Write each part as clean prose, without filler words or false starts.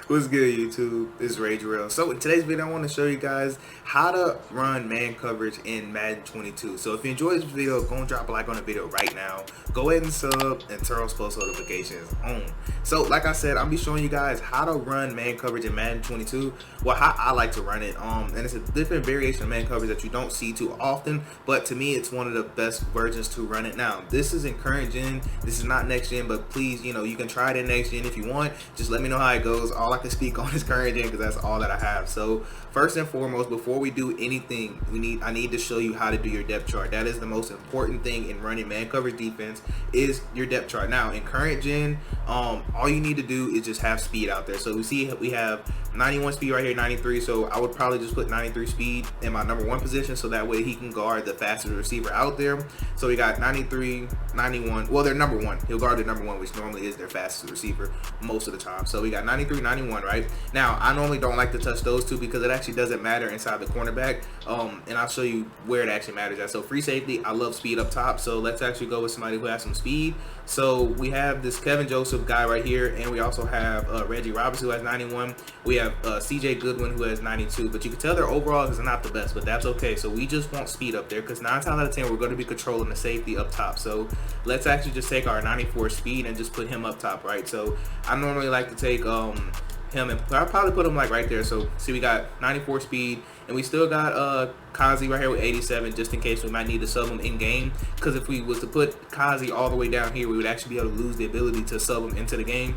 What's good, YouTube? It's Rage Real. So in today's video, I want to show you guys how to run man coverage in Madden 22. So if you enjoyed this video, go and drop a like on the video right now. Go ahead and sub and turn on post notifications on. So like I said, I'll be showing you guys how to run man coverage in Madden 22. Well, how I like to run it. And it's a different variation of man coverage that you don't see too often. But to me, it's one of the best versions to run it. Now, this is in current gen. This is not next gen, but please, you can try it in next gen if you want. Just let me know how it goes. All I can speak on is current gen because that's all that I have. So first and foremost, before we do anything, I need to show you how to do your depth chart. That is the most important thing in running man coverage defense is your depth chart. Now in current gen, all you need to do is just have speed out there. So we see we have 91 speed right here, 93. So I would probably just put 93 speed in my number one position, so that way he can guard the fastest receiver out there. So we got 93, 91. Well, they're number one. He'll guard the number one, which normally is their fastest receiver most of the time. So we got 93, 91, right? Now, I normally don't like to touch those two because it actually doesn't matter inside the cornerback. And I'll show you where it actually matters at. So free safety, I love speed up top. So let's actually go with somebody who has some speed. So we have this Kevin Joseph guy right here, and we also have Reggie Robinson who has 91. We have CJ Goodwin who has 92. But you can tell their overall is not the best, but that's okay. So we just want speed up there because 9 times out of 10 we're going to be controlling the safety up top. So let's actually just take our 94 speed and just put him up top, right? So I normally like to take him, and I'll probably put him like right there. So see, we got 94 speed, and we still got Kazi right here with 87, just in case we might need to sub him in game, because if we was to put Kazi all the way down here, we would actually be able to lose the ability to sub him into the game,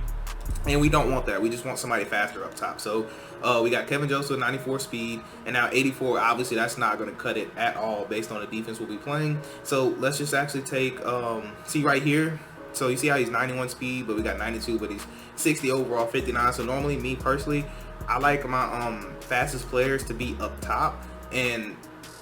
and we don't want that. We just want somebody faster up top. So we got Kevin Joseph 94 speed, and now 84. Obviously that's not going to cut it at all based on the defense we'll be playing. So let's just actually take see right here. So you see how he's 91 speed, but we got 92, but he's 60 overall, 59. So normally, me personally, I like my fastest players to be up top, and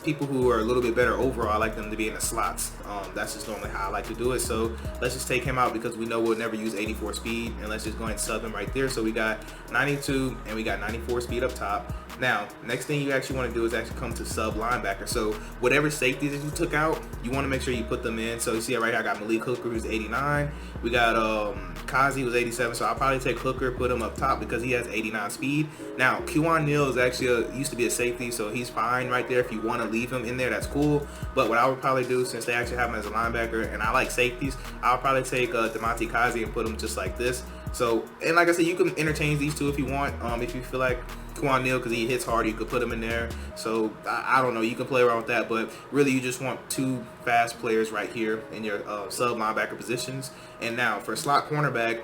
people who are a little bit better overall, I like them to be in the slots. That's just normally how I like to do it. So let's just take him out because we know we'll never use 84 speed, and let's just go ahead and sub him right there. So we got 92 and we got 94 speed up top. Now, next thing you actually want to do is actually come to sub linebacker. So whatever safeties that you took out, you want to make sure you put them in. So you see right here, I got Malik Hooker, who's 89. We got Kazi, who's 87. So I'll probably take Hooker, put him up top because he has 89 speed. Now, Kewan Neal is actually used to be a safety, so he's fine right there. If you want to leave him in there, that's cool. But what I would probably do, since they actually have him as a linebacker, and I like safeties, I'll probably take Demonte Kazi and put him just like this. So, and like I said, you can interchange these two if you want. If you feel like Kewan Neal, because he hits hard, you could put him in there. So I don't know, you can play around with that, but really you just want two fast players right here in your sub linebacker positions. And now for slot cornerback,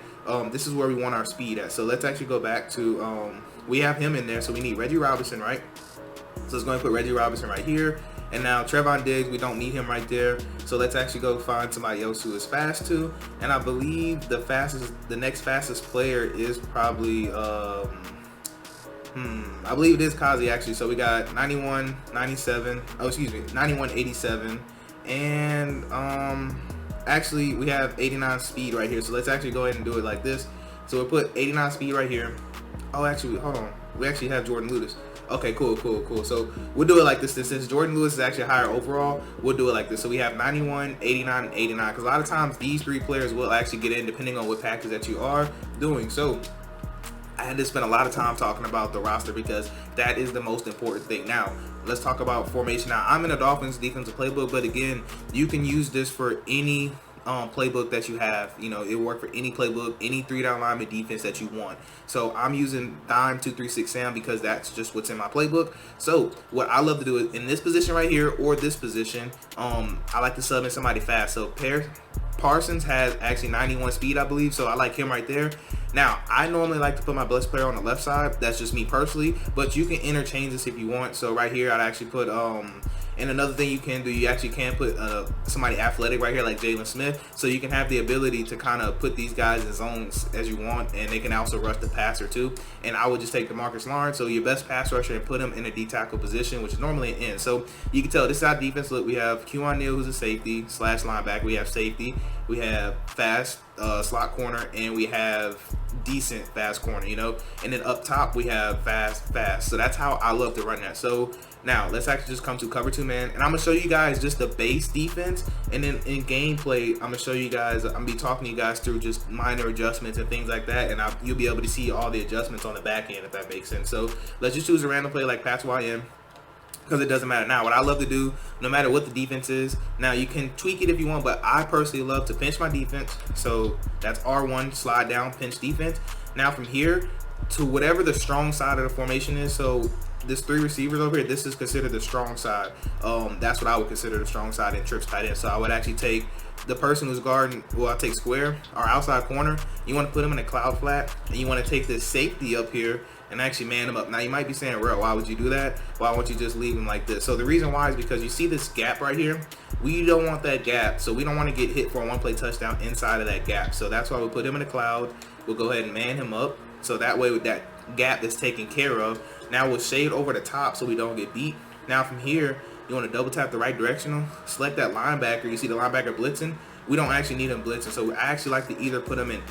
this is where we want our speed at. So let's actually go back to we have him in there, so we need Reggie Robinson, right? So let's go and put Reggie Robinson right here. And now Trevon Diggs, we don't need him right there. So let's actually go find somebody else who is fast too. And I believe the next fastest player is probably I believe it is Kazi actually. So we got 91, 97, 91, 87, and actually we have 89 speed right here. So let's actually go ahead and do it like this. So we'll put 89 speed right here. Oh, actually, hold on. We actually have Jordan Lewis. Okay, cool. So we'll do it like this. Since Jordan Lewis is actually higher overall, we'll do it like this. So we have 91, 89, and 89. Because a lot of times these three players will actually get in depending on what package that you are doing. So I had to spend a lot of time talking about the roster because that is the most important thing. Now, let's talk about formation. Now, I'm in a Dolphins defensive playbook, but again, you can use this for any playbook that you have. It'll work for any playbook, any 3-down lineman defense that you want. So I'm using dime 2-3-6 Sam because that's just what's in my playbook. So what I love to do is in this position right here or this position, I like to sub in somebody fast. So Parsons has actually 91 speed, I believe, so I like him right there. Now, I normally like to put my best player on the left side. That's just me personally, but you can interchange this if you want. So right here, I'd actually put and another thing you can do, you actually can put somebody athletic right here like Jalen Smith, so you can have the ability to kind of put these guys in zones as you want, and they can also rush the passer too. And I would just take DeMarcus Lawrence, so your best pass rusher, and put him in a D-tackle position, which is normally an end. So you can tell this is our defense. Look, we have Kewan Neal, who's a safety / linebacker. We have safety. We have fast slot corner, and we have decent fast corner, and then up top we have fast. So that's how I love to run that. So Now let's actually just come to cover 2 man, and I'm gonna show you guys just the base defense, and then in gameplay I'm gonna show you guys, I'm gonna be talking to you guys through just minor adjustments and things like that, and you'll be able to see all the adjustments on the back end, if that makes sense. So let's just choose a random play like pass YM, because it doesn't matter. Now what I love to do, no matter what the defense is, now you can tweak it if you want, but I personally love to pinch my defense. So that's R1, slide down, pinch defense. Now from here to whatever the strong side of the formation is, so this 3 receivers over here, this is considered the strong side. That's what I would consider the strong side in trips tight end. So I would actually take the person who's guarding, well, I'll take square or outside corner. You want to put them in a cloud flat, and you want to take this safety up here and actually man them up. Now you might be saying, "Real, why would you do that? Why won't you just leave them like this?" So the reason why is because you see this gap right here. We don't want that gap, so we don't want to get hit for a 1-play touchdown inside of that gap. So that's why we put him in a cloud. We'll go ahead and man him up, so that way with that gap is taken care of. Now we'll shade over the top so we don't get beat. Now from here, you want to double tap the right directional, select that linebacker. You see the linebacker blitzing. We don't actually need him blitzing, so I actually like to either put him in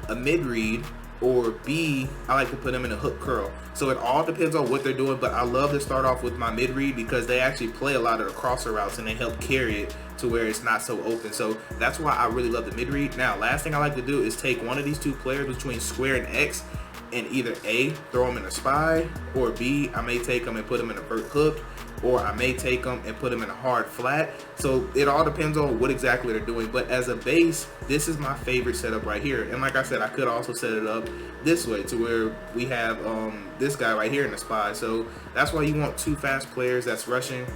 a mid read, or B, I like to put them in a hook curl. So it all depends on what they're doing, but I love to start off with my mid read because they actually play a lot of the crosser routes and they help carry it to where it's not so open. So that's why I really love the mid read. Now last thing I like to do is take one of these 2 players between square and X, and either A, throw them in a spy, or B, I may take them and put them in a vert hook, or I may take them and put them in a hard flat. So it all depends on what exactly they're doing. But as a base, this is my favorite setup right here. And like I said, I could also set it up this way to where we have this guy right here in the spy. So that's why you want 2 fast players that's rushing,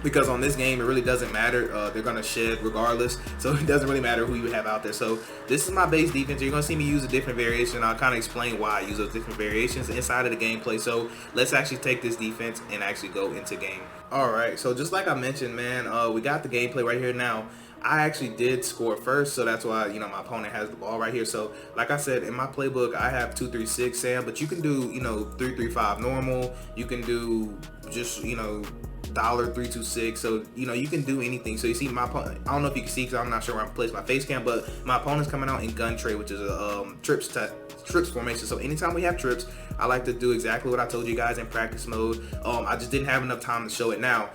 because on this game it really doesn't matter. They're gonna shed regardless, so it doesn't really matter who you have out there. So this is my base defense. You're gonna see me use a different variation. I'll kind of explain why I use those different variations inside of the gameplay. So let's actually take this defense and actually go into game. All right, so just like I mentioned, man, we got the gameplay right here. Now I actually did score first, so that's why, you know, my opponent has the ball right here. So like I said, in my playbook I have 2-3-6 Sam, but you can do, you know, 3-3-5 normal. You can do just, you know, $3-2-6. So you know, you can do anything. So you see my opponent, I don't know if you can see because I'm not sure where I'm placed my face cam, but my opponent's coming out in gun Trey, which is a trips formation. So anytime we have trips, I like to do exactly what I told you guys in practice mode. I just didn't have enough time to show it now.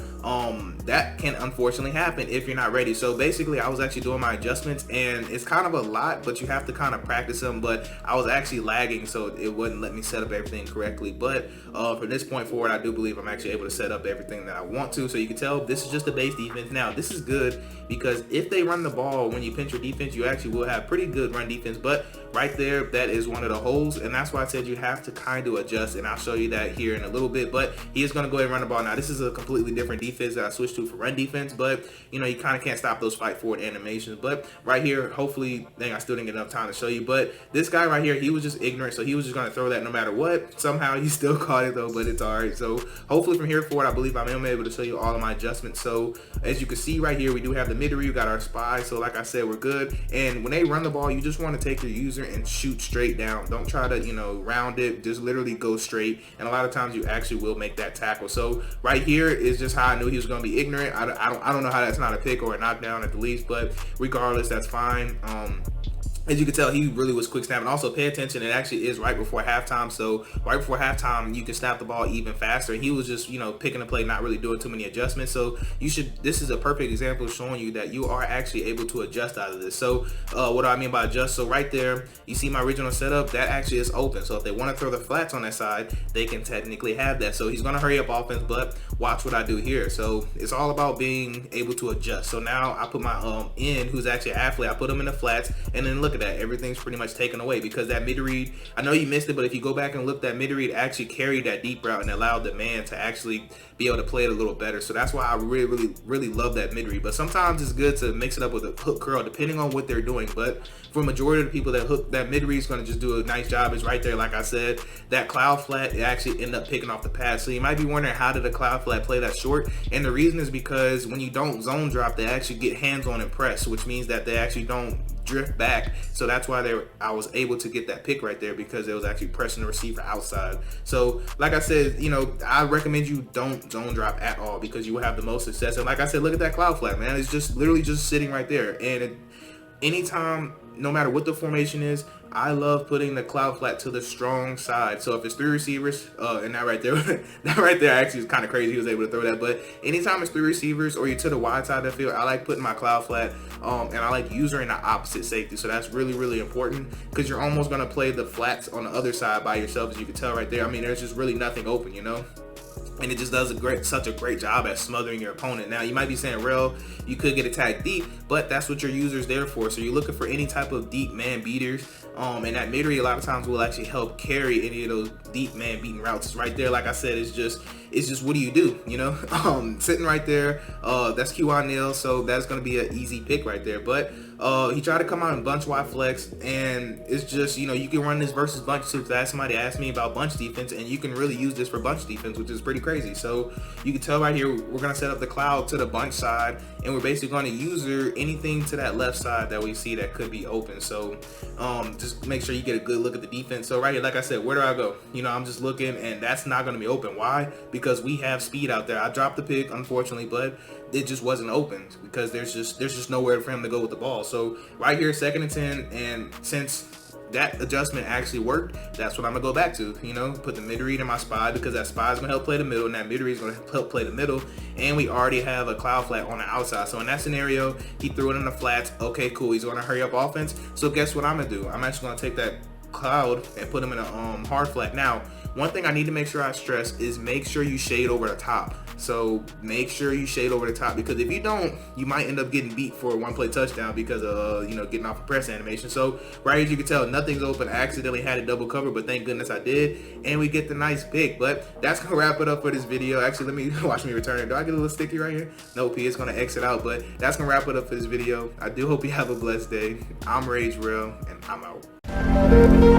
That can unfortunately happen if you're not ready. So basically I was actually doing my adjustments, and it's kind of a lot, but you have to kind of practice them. But I was actually lagging, so it wouldn't let me set up everything correctly. But from this point forward, I do believe I'm actually able to set up everything that I want to. So you can tell this is just the base defense. Now this is good because if they run the ball when you pinch your defense, you actually will have pretty good run defense. But right there, that is one of the holes, and that's why I said you have to kind of adjust, and I'll show you that here in a little bit. But he is going to go ahead and run the ball. Now this is a completely different defense that I switched to for run defense, but you know, you kind of can't stop those fight forward animations. But right here, hopefully, dang, I still didn't get enough time to show you, but this guy right here, he was just ignorant, so he was just going to throw that no matter what. Somehow he still caught it though, but it's all right. So hopefully from here forward, I believe I'm able to show you all of my adjustments. So as you can see right here, we do have the mid read, we got our spy. So like I said, we're good. And when they run the ball, you just want to take your user and shoot straight down. Don't try to, you know, round it, just literally go straight. And a lot of times you actually will make that tackle. So right here is just how I knew he was going to be ignorant. I don't know how that's not a pick or a knockdown at the least, but regardless, that's fine. As you can tell, he really was quick snapping. Also, pay attention, it actually is right before halftime. So right before halftime, you can snap the ball even faster. He was just, you know, picking a play, not really doing too many adjustments. So you should, this is a perfect example of showing you that you are actually able to adjust out of this. So what do I mean by adjust? So right there, you see my original setup, that actually is open. So if they want to throw the flats on that side, they can technically have that. So he's going to hurry up offense, but watch what I do here. So it's all about being able to adjust. So now I put my end, who's actually an athlete, I put him in the flats, and then look at that, everything's pretty much taken away because that mid read, I know you missed it, but if you go back and look, that mid read actually carried that deep route and allowed the man to actually be able to play it a little better. So that's why I really love that mid read. But sometimes it's good to mix it up with a hook curl depending on what they're doing. But for majority of the people that hook, that mid read is going to just do a nice job. It's right there, like I said, that cloud flat, it actually ended up picking off the pass. So you might be wondering, how did a cloud flat play that short? And the reason is because when you don't zone drop, they actually get hands on and press, which means that they actually don't drift back. So that's why I was able to get that pick right there, because it was actually pressing the receiver outside. So like I said, you know, I recommend you don't zone drop at all because you will have the most success. And like I said, look at that cloud flat, man. It's just literally just sitting right there. And anytime, no matter what the formation is, I love putting the cloud flat to the strong side. So if it's 3 receivers, and that right there, that right there actually is kind of crazy he was able to throw that. But anytime it's 3 receivers or you're to the wide side of the field, I like putting my cloud flat, and I like using the opposite safety. So that's really, really important because you're almost going to play the flats on the other side by yourself, as you can tell right there. I mean, there's just really nothing open, you know? And it just does such a great job at smothering your opponent. Now, you might be saying, Rel, you could get attacked deep, but that's what your user's there for. So you're looking for any type of deep man beaters. And that mid-read a lot of times will actually help carry any of those deep man beating routes. It's right there, like I said, it's just what do you do, you know? Sitting right there, that's QI nil, so that's going to be an easy pick right there. But he tried to come out in bunch wide flex, and it's just, you know, you can run this versus bunch too. Somebody asked me about bunch defense, and you can really use this for bunch defense, which is pretty crazy. So you can tell right here, we're going to set up the cloud to the bunch side, and we're basically going to user anything to that left side that we see that could be open. So just make sure you get a good look at the defense. So right here, like I said, where do I go? You know, I'm just looking, and that's not going to be open. Why? Because we have speed out there. I dropped the pick, unfortunately, but it just wasn't open because there's just nowhere for him to go with the ball. So right here, 2nd and 10, and since that adjustment actually worked, that's what I'm gonna go back to. You know, put the mid read in my spy, because that spy is gonna help play the middle, and that mid read is gonna help play the middle. And we already have a cloud flat on the outside. So in that scenario, he threw it in the flats. Okay, cool. He's gonna hurry up offense. So guess what I'm gonna do? I'm actually gonna take that cloud and put him in a hard flat. Now, one thing I need to make sure I stress is make sure you shade over the top. So make sure you shade over the top, because if you don't, you might end up getting beat for a 1-play touchdown because of, you know, getting off a press animation. So right as you can tell, nothing's open. I accidentally had a double cover, but thank goodness I did, and we get the nice pick. But that's gonna wrap it up for this video. Actually, let me watch me return it. Do I get a little sticky right here? Nope, he is gonna exit out, but that's gonna wrap it up for this video. I do hope you have a blessed day. I'm Rage Real, and I'm out.